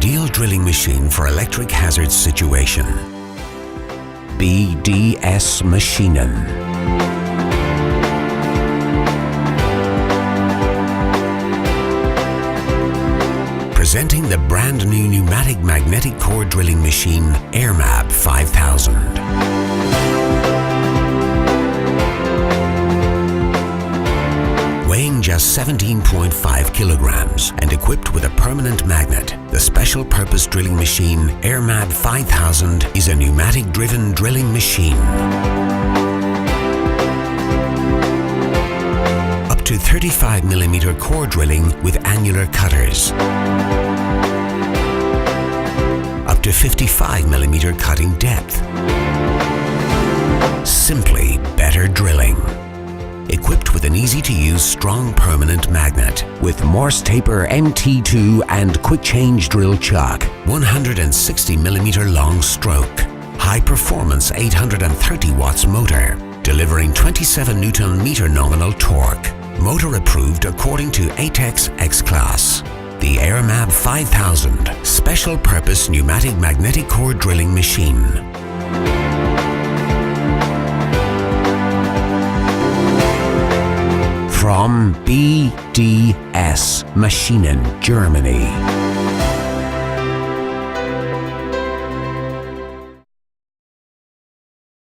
ideal drilling machine for electric hazard situation. BDS Maschinen. Presenting the brand new pneumatic magnetic core drilling machine AirMAB 5000. Weighing just 17.5 kilograms and equipped with a permanent magnet, the special purpose drilling machine AirMAB 5000 is a pneumatic driven drilling machine. Up to 35mm core drilling with annular cutters. Up to 55mm cutting depth. Simply better drilling. Equipped with an easy-to-use strong permanent magnet with Morse taper MT2 and quick change drill chuck, 160mm long stroke, high performance 830 watts motor, delivering 27 Nm nominal torque, motor approved according to ATEX X-Class. The AirMAB 5000 special purpose pneumatic magnetic core drilling machine. From BDS Maschinen, Germany.